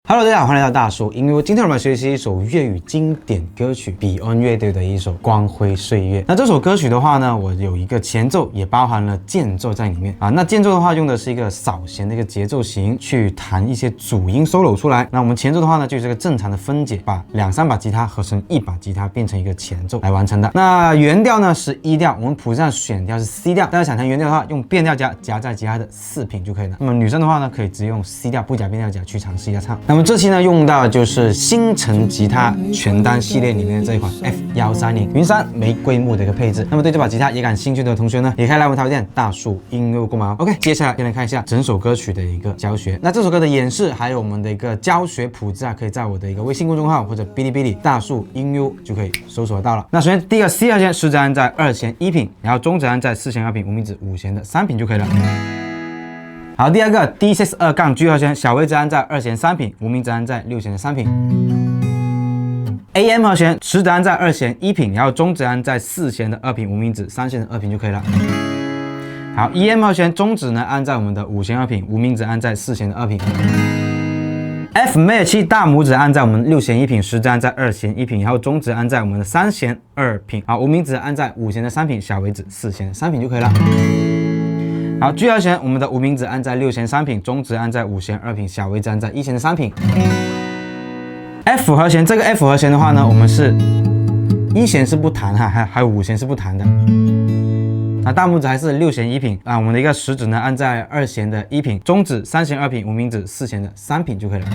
Hello， 大家好，欢迎来到大叔音乐。今天我们来学习一首粤语经典歌曲 Beyond 乐队的一首《光辉岁月》。那这首歌曲的话呢，我有一个前奏，也包含了间奏在里面啊。那间奏的话，用的是一个扫弦的一个节奏型去弹一些主音 solo 出来。那我们前奏的话呢，就是一个正常的分解，把2、3把吉他合成一把吉他，变成一个前奏来完成的。那原调呢是E调，我们谱上选调是 C 调。大家想弹原调的话，用变调夹在吉他的4品就可以了。那么女生的话呢，可以直接用 C 调不夹变调夹去尝试一下唱。那么这期呢，用到的就是星辰吉他全单系列里面的这一款 F130云杉玫瑰木的一个配置。那么对这把吉他也感兴趣的同学呢，也可以来我们淘宝店大树音乐购买哦。OK， 接下来先来看一下整首歌曲的一个教学。那这首歌的演示还有我们的一个教学谱子啊，可以在我的一个微信公众号或者哔哩哔哩大树音乐就可以搜索到了。那首先第一个 C 和弦实指按在2弦1品，然后中指按在4弦2品，无名指5弦的3品就可以了。好，第二个 D7/2 G 和弦，小尾指按在2弦3品，无名指按在6弦的3品。AM 和弦，食指按在2弦1品，然后中指按在4弦的2品，无名指3弦的2品就可以了。好 ，EM 和弦，中指呢按在我们的5弦2品，无名指按在4弦的2品。F Major 7大拇指按在我们6弦1品，食指按在2弦1品，然后中指按在我们的3弦2品，好，无名指按在5弦的3品，小尾指4弦的3品就可以了。好 ，G 和弦，我们的无名指按在6弦3品，中指按在5弦2品，小尾指按在1弦的3品。F 和弦，这个 F 和弦的话呢，我们是1弦是不弹哈，还有5弦是不弹的。那大拇指还是6弦1品啊，我们的一个食指呢按在2弦的1品，中指3弦2品，无名指4弦的3品就可以了。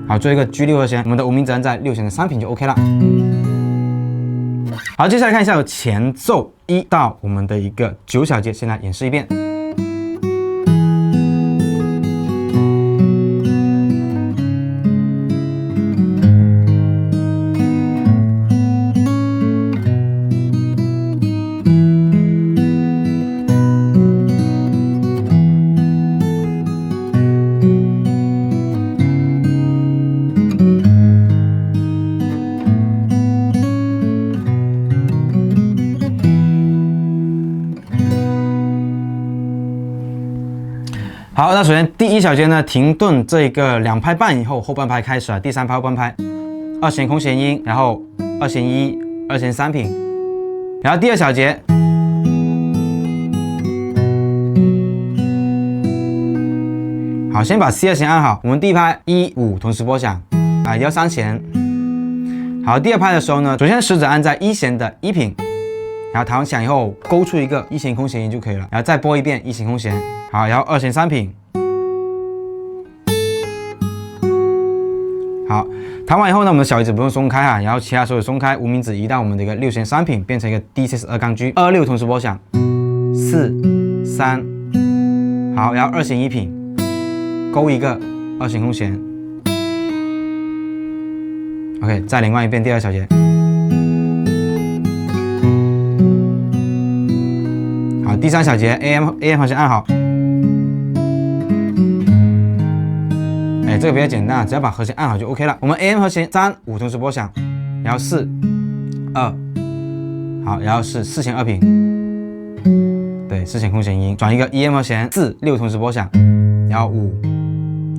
好，做一个 G6 和弦，我们的无名指按在6弦的3品就 OK 了。好，接下来看一下有前奏1到我们的一个9小节，先来演示一遍。好，那首先第1小节呢，停顿这个2拍半以后，后半拍开始了，第3拍后半拍，2弦空弦音，然后2弦1、2弦3品，然后第2小节，好，先把 C 和弦按好，我们第1拍1、5同时拨响，啊，要3弦。好，第2拍的时候呢，首先食指按在1弦的1品。然后弹完响以后，勾出一个1弦空弦音就可以了，然后再拨一遍1弦空弦，好，然后2弦3品，好，弹完以后呢，我们的小尾指不用松开啊，然后其他手指松开，无名指移到我们的一个6弦3品，变成一个 D7/2 G 2/6同时拨响，4、3，好，然后2弦1品，勾一个2弦空弦 ，OK， 再连贯一遍第2小节。第3小节 AM 和弦按好，哎，这个比较简单，只要把和弦按好就 OK 了。我们 AM 和弦3、5同时拨响，然后4、2，好，然后是4弦2品，对，4弦空弦音，转一个 EM 和弦4、6同时拨响，然后5、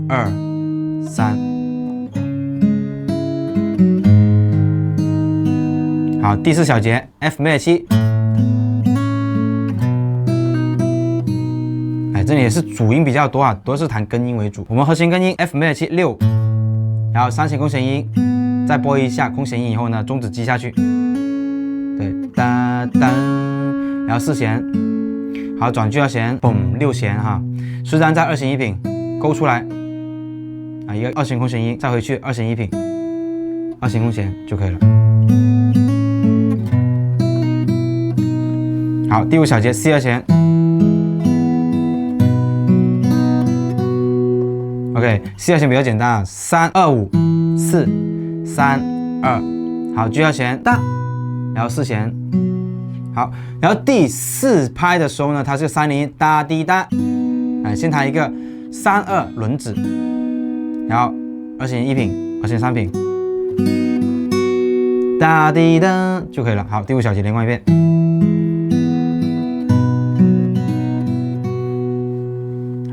2、3，好，第4小节 F Major 7。这里也是主音比较多啊，都是弹根音为主。我们和弦根音 F Major 7 6，然后3弦空弦音，再拨一下空弦音以后呢，中指击下去，对，哒哒，然后4弦，好，转 G 和弦，嘣，6弦哈，食指按在2弦1品，勾出来，啊，一个2弦空弦音，再回去2弦1品，2弦空弦就可以了。好，第5小节 C 和弦。OK， C 和弦比较简单啊，3、2、5、4、3、2，好 ，G 和弦哒，然后4弦，好，然后第4拍的时候呢，它是3连音哒滴哒，哎，先弹一个3、2轮指，然后2弦1品、2弦3品，哒滴哒就可以了。好，第5小节连贯一遍。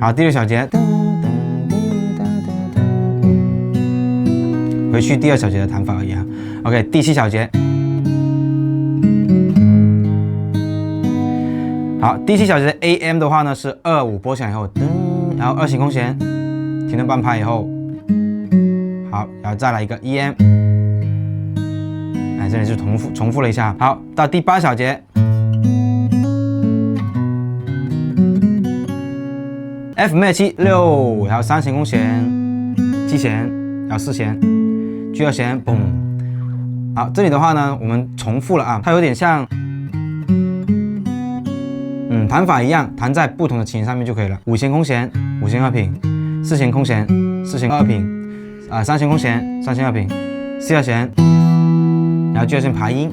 好，第6小节。回去第2小节的弹法而已啊。OK， 第7小节。好，第7小节的 AM 的话呢是2-5拨响以后，噔，然后2型空弦，停顿半拍以后，好，然后再来一个 EM， 哎，这里是重复了一下。好，到第8小节 ，F major 7 6，然后3型空弦，G 弦，然后4弦，G2弦，嘣。好，这里的话呢，我们重复了啊，它有点像。弹法一样，弹在不同的琴上面就可以了。5弦空弦，5弦2品；4弦空弦，4弦2品；3弦空弦，3弦2品；C2弦，然后G2弦爬音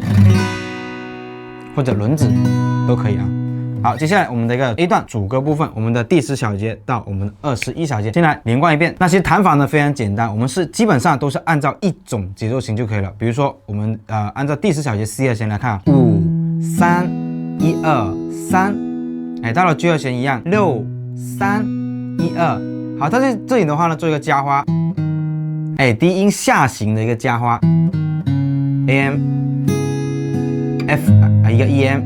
或者轮指都可以啊。好，接下来我们的一个 A 段主歌部分，我们的第10小节到我们的21小节，先来连贯一遍。那其实弹法呢非常简单，我们是基本上都是按照一种节奏型就可以了。比如说我们按照第10小节 C2弦来看啊，5 3 1 2 3。哎，到了G2弦一样，6 3 1 2。好，它在这里的话呢，做一个加花，哎，低音下行的一个加花 ，AM F 一个 EM，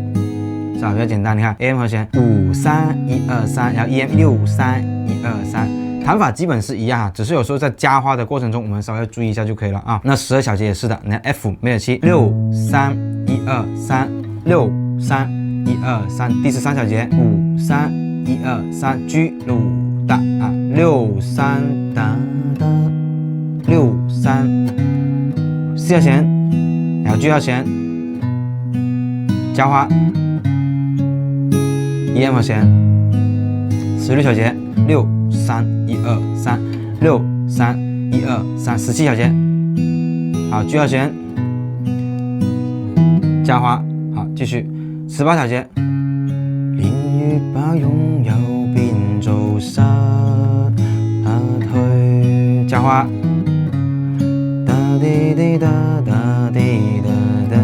是吧？比较简单，你看 AM 和弦5 3 1 2 3，然后 EM 6 3 1 2 3，弹法基本是一样啊，只是有时候在加花的过程中，我们稍微注意一下就可以了啊。那12小节也是的，你看 F major 7 6 3 1 2 3 6 3 1 2 3，第13小节5 3 1 2 3 G 鲁哒啊6 3哒哒6 3 C2弦，然后G2弦加花 EM 和弦，16小节6 3 1 2 3 6 3 1 2 3，17小节好G2弦加花，好继续。18小节，年月把拥有變做失去，加花，哒滴滴哒哒滴哒哒，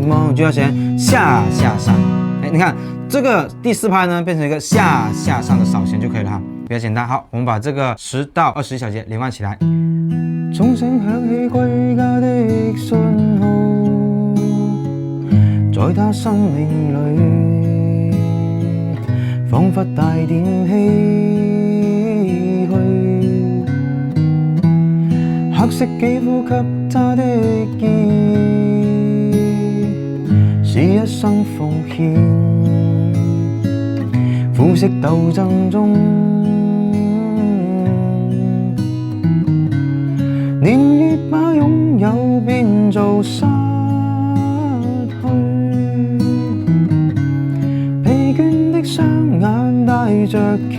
梦就要弦下下上，哎，你看这个第4拍呢变成一个下下上的扫弦就可以了哈，比較簡單。好，我們把這個10到21小節連貫起來。鐘聲響起歸家的信號。在他生命裏，彷彿帶點唏噓。黑色肌膚給他的意義，是一生奉獻。膚色鬥爭中，年月把擁有變做失。帶着期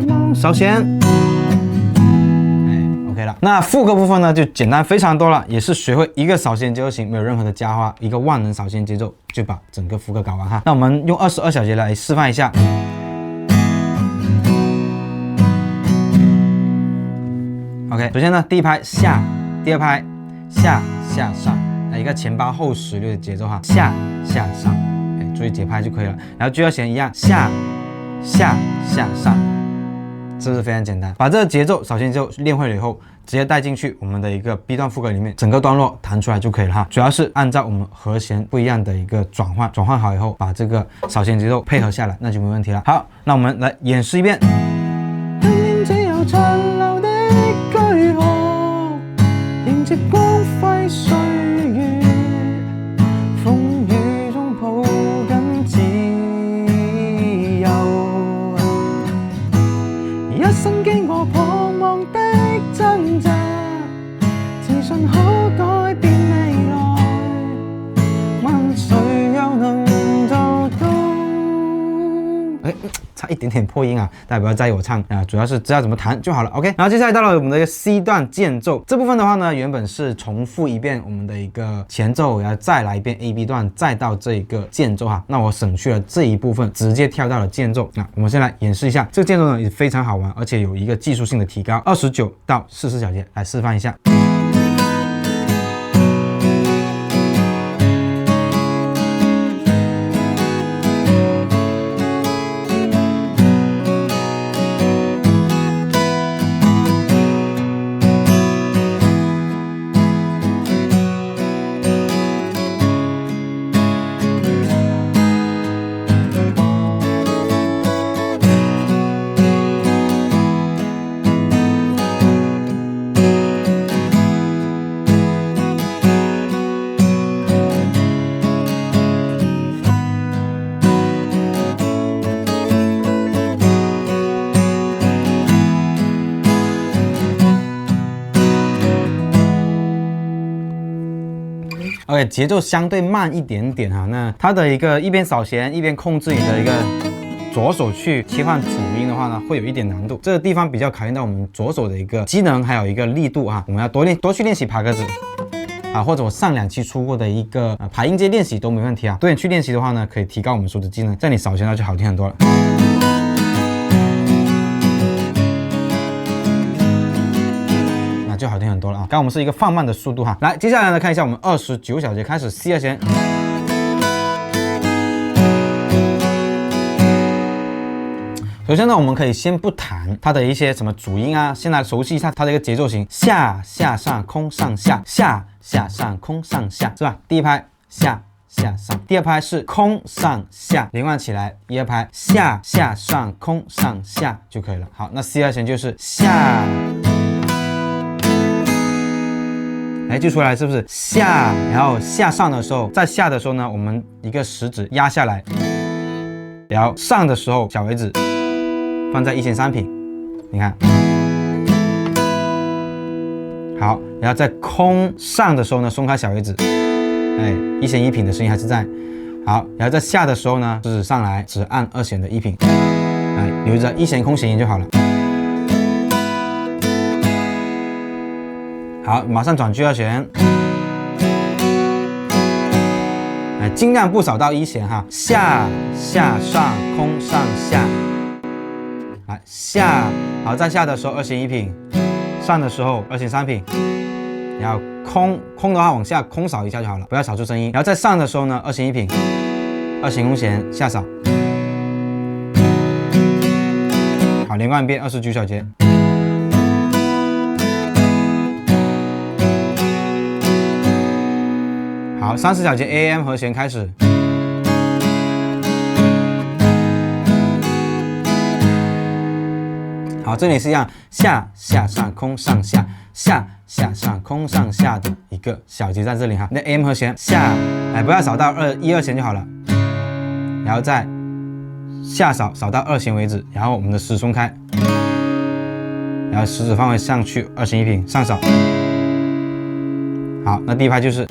望，首先，OK 了。那副歌部分呢，就简单非常多了，也是学会一个扫弦节奏型，没有任何的加花，一个万能扫弦节奏，就把整个副歌搞完哈。那我们用22小节来示范一下。OK， 首先呢，第一拍下，第2拍下下上，一个前8后16的节奏哈，下下上。注意节拍就可以了，然后G2弦一样下下下上，是不是非常简单？把这个节奏扫弦节奏练会了以后，直接带进去我们的一个 B 段副歌里面，整个段落弹出来就可以了哈。主要是按照我们和弦不一样的一个转换好以后，把这个扫弦节奏配合下来，那就没问题了。好，那我们来演示一遍。只有殘留的軀殼，迎接光輝歲月，風雨中抱緊自由，一生經過彷徨的掙扎，自信可改變未來，問誰又能做到？差一点点破音啊，大家不要在意我唱啊，主要是知道怎么弹就好了。OK， 然后接下来到了我们的一个 C 段间奏这部分的话呢，原本是重复一遍我们的一个前奏，然后再来一遍 A B 段，再到这一个间奏哈。那我省去了这一部分，直接跳到了间奏。那我们先来演示一下这个间奏呢，也非常好玩，而且有一个技术性的提高。29到40小节来示范一下。OK， 节奏相对慢一点点哈。那它的一个一边扫弦一边控制你的一个左手去切换主音的话呢，会有一点难度。这个地方比较考验到我们左手的一个机能，还有一个力度啊。我们要多去练习爬格子啊，或者我上2期出过的一个爬音阶练习都没问题啊。多点去练习的话呢，可以提高我们手指机能，在你扫弦上就好听很多了。那就好听很多了啊。刚刚我们是一个放慢的速度哈。来，接下来呢看一下我们29小节开始 C2弦。首先呢，我们可以先不谈它的一些什么主音啊，先来熟悉一下它的一个节奏型：下下上空上下，下下上空上下，是吧？第一拍下下上，第二拍是空上下，连贯起来，一二拍下下上空上下就可以了。好，那 C2弦就是下，哎，就出来是不是下？然后下上的时候，在下的时候呢，我们一个食指压下来，然后上的时候小尾指放在1弦3品，你看，好，然后在空上的时候呢，松开小尾指，哎，1弦1品的声音还是在，好，然后在下的时候呢，食指上来，只按2弦的1品，哎，留着1弦空弦音就好了。好，马上转去2弦，哎，尽量不扫到1弦哈，下下上空上下。来下，好，在下的时候2弦1品，上的时候2弦3品，然后空的话往下空扫一下就好了，不要扫出声音。然后在上的时候呢，2弦1品，2弦空弦下扫，好，连贯一遍29小节。好，30小节 AM 和弦开始。好，这里是一样下下上空上下，下下上空上下的一个小节在这里哈。那 M 和弦下，哎，不要扫到1、2弦就好了，然后再下扫到2弦为止，然后我们的食指松开，然后食指放回上去2弦1品上扫。好，那第一拍就是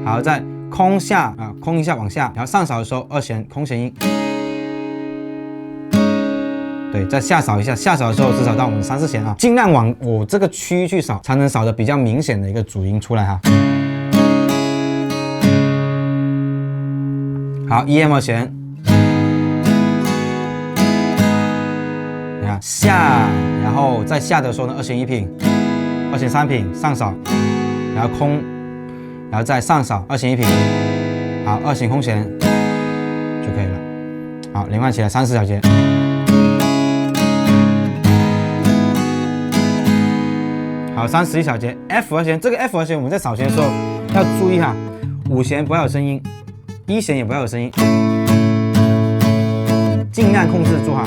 好，再空下啊，空一下往下，然后上扫的时候2弦空弦音，对，再下扫一下，下扫的时候只扫到我们3、4弦啊，尽量往我这个区域去扫，才能扫的比较明显的一个主音出来哈。好，EM 和弦，你看下，然后在下的时候呢，2弦1品，2弦3品上扫，然后空。然后再上扫2弦1品，好，2弦空弦就可以了。好，连贯起来30小节。好，31小节 F 和弦，这个 F 和弦我们在扫弦的时候要注意哈，5弦不要有声音，1弦也不要有声音，尽量控制住哈。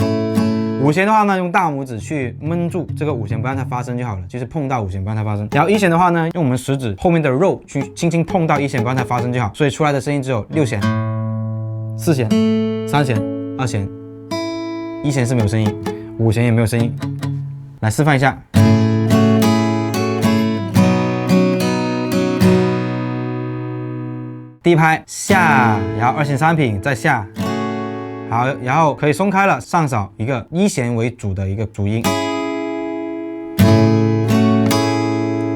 5弦的话呢，用大拇指去闷住这个5弦，不让它发声就好了，就是碰到5弦不让它发声。然后1弦的话呢，用我们食指后面的肉去轻轻碰到1弦，不让它发声就好。所以出来的声音只有6弦、4弦、3弦、2弦，1弦是没有声音，5弦也没有声音。来示范一下。第一拍下，然后2弦3品再下。好，然后可以松开了，上扫一个1弦为主的一个主音。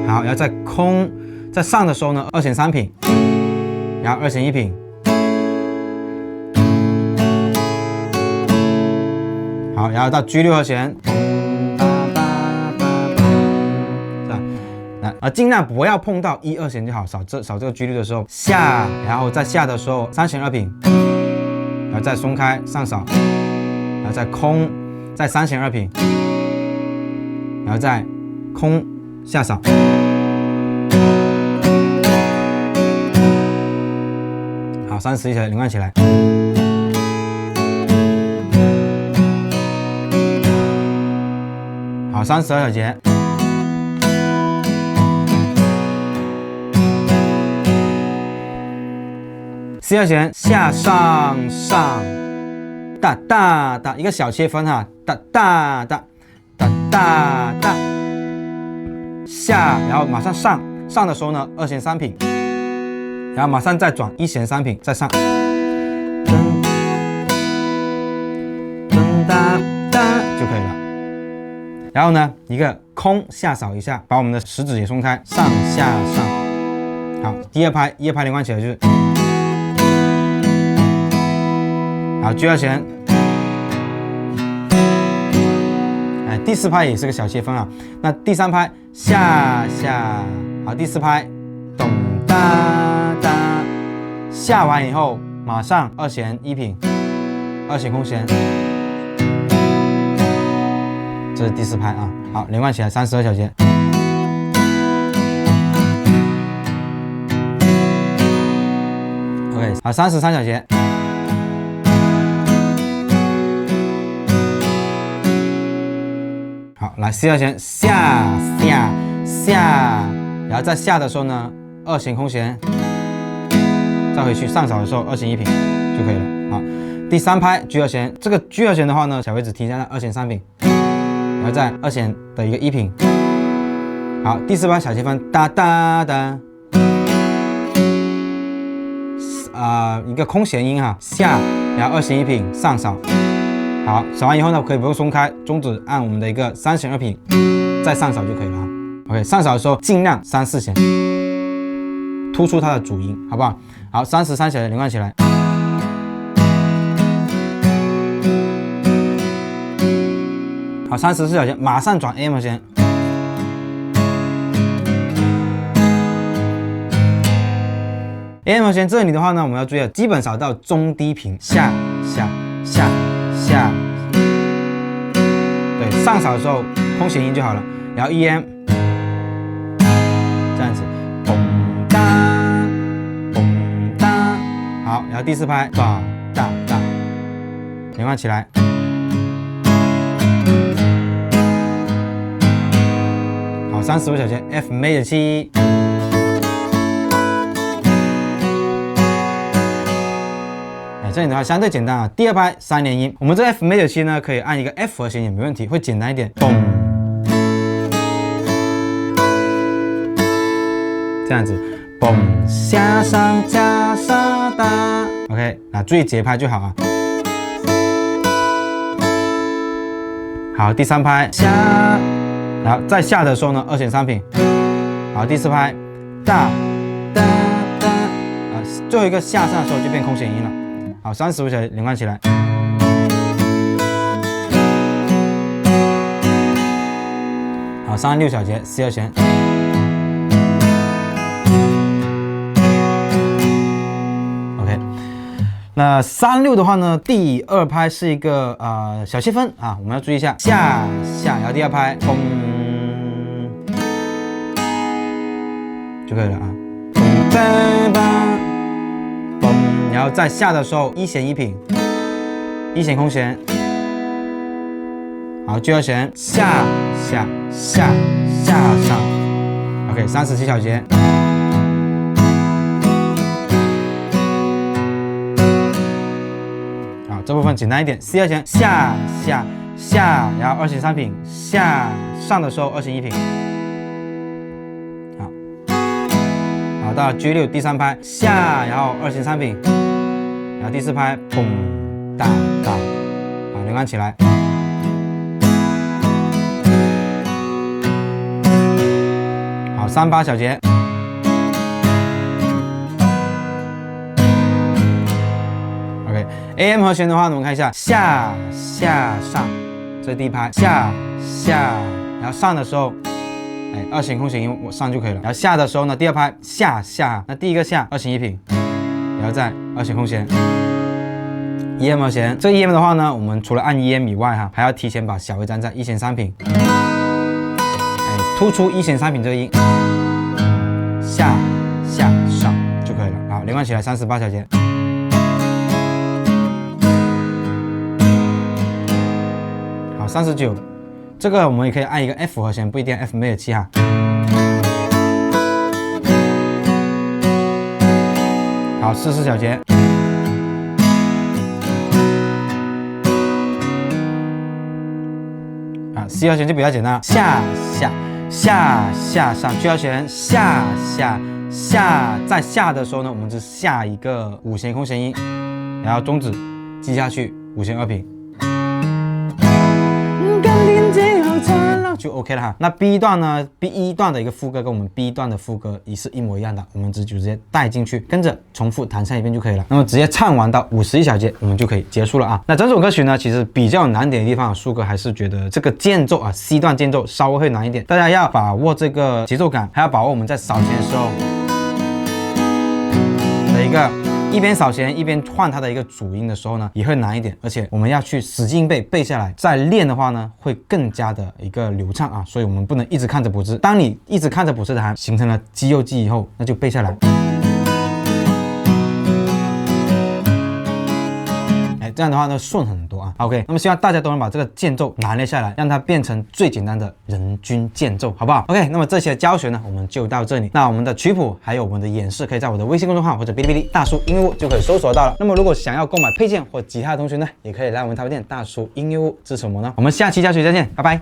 好，然后在空，在上的时候呢，2弦3品，然后2弦1品。好，然后到 G6和弦，尽量不要碰到1、2弦就好，扫这个 G6的时候下，然后在下的时候3弦2品。然后再松开上扫，然后再空，再3弦2品，然后再空下扫。好，31小节连贯起来。好，32小节。C2弦下上上，哒哒哒，一个小切分哈，哒哒哒哒哒哒，下，然后马上上，上的时候呢2弦3品，然后马上再转1弦3品，再上，噔哒哒就可以了。然后呢，一个空下扫一下，把我们的食指也松开，上下上。好，第二拍连贯起来就是，好 G2 弦。第4拍也是个小切分啊。那第3拍下下，好，第4拍咚哒哒，下完以后马上2弦1品，2弦空弦，这是第4拍啊。好，连贯起来32小节。OK， 好，33小节。好，来C2弦下下下，然后在下的时候呢，2弦空弦，再回去上扫的时候2弦1品就可以了。好，第3拍 G2弦，这个 G2弦的话呢，小位置停在2弦3品，然后再2弦的一个1品。好，第4拍小切分哒哒哒，一个空弦音哈，下，然后2弦1品上扫。好，扫完以后呢，可以不用松开，中指按我们的一个3弦2品，再上扫就可以了啊。OK， 上扫的时候尽量3、4弦，突出它的主音，好不好？好，33小节连贯起来。好，34小节马上转 AM 和弦。AM 和弦这里的话呢，我们要注意，基本扫到中低频，下下下下。对，上扫的时候空弦音就好了，然后 EM 这样子，嘣哒嘣哒，好，然后第4拍哒哒哒，连贯起来。好，35小节 F major 7。这里的话相对简单啊，第2拍3连音，我们这 F major 7呢，可以按一个 F 和弦也没问题，会简单一点。嘣，这样子，嘣下上加上哒。OK， 那注意节拍就好啊。好，第3拍下，然后在下的时候呢，2弦3品。好，第4拍哒哒哒，最后一个下上的时候就变空弦音了。好，35小节连贯起来。好，36小节C2弦。OK， 那36的话呢，第2拍是一个小切分啊，我们要注意一下下下，然后第2拍嘣就可以了啊。嘣嘣。然后在下的时候1弦1品，1弦空弦，好，G2弦下下下下上 ，OK， 37小节。好，这部分简单一点，C2弦下下下，然后2弦3品，下上的时候2弦1品。好，到 G6第3拍下，然后2弦3品。然后第4拍嘣哒哒，好，连贯起来。好，38小节。OK，AM 和弦的话呢，我们看一下下下上，这是第1拍下下，然后上的时候，2弦空弦音我上就可以了。然后下的时候呢，第2拍下下，那第一个下2弦1品，然后再2弦空弦。EM 和弦，这个 EM 的话呢，我们除了按 EM 以外哈，还要提前把小位粘在1弦3品，突出1弦3品这个音，下下上就可以了。好，连贯起来38小节。好，39，这个我们也可以按一个 F 和弦，不一定 F major 7哈。好，44小节。C2弦就比较简单，下下下下上去要选下下下，在下的时候呢，我们是下一个五弦空弦音，然后中指击下去五弦二平。就 OK 了哈。那 B 段呢 ，B1 段的一个副歌跟我们 B 段的副歌也是一模一样的，我们直接带进去，跟着重复弹唱一遍就可以了。那么直接唱完到51小节，我们就可以结束了啊。那整首歌曲呢，其实比较难点的地方，树哥还是觉得这个间奏啊 ，C 段间奏稍微会难一点，大家要把握这个节奏感，还要把握我们在扫弦的时候的一个。一边扫弦一边换它的一个主音的时候呢，也会难一点，而且我们要去使劲背下来，再练的话呢，会更加的一个流畅啊，所以我们不能一直看着谱子。当你一直看着谱子弹，形成了肌肉记忆以后，那就背下来。这样的话呢顺很多啊。OK， 那么希望大家都能把这个间奏拿捏下来，让它变成最简单的人均间奏，好不好 ？OK， 那么这些教学呢，我们就到这里。那我们的曲谱还有我们的演示，可以在我的微信公众号或者哔哩哔哩大叔音乐屋就可以搜索到了。那么如果想要购买配件或吉他的同学呢，也可以来我们淘店大叔音乐屋支持我们呢。我们下期教学再见，拜拜。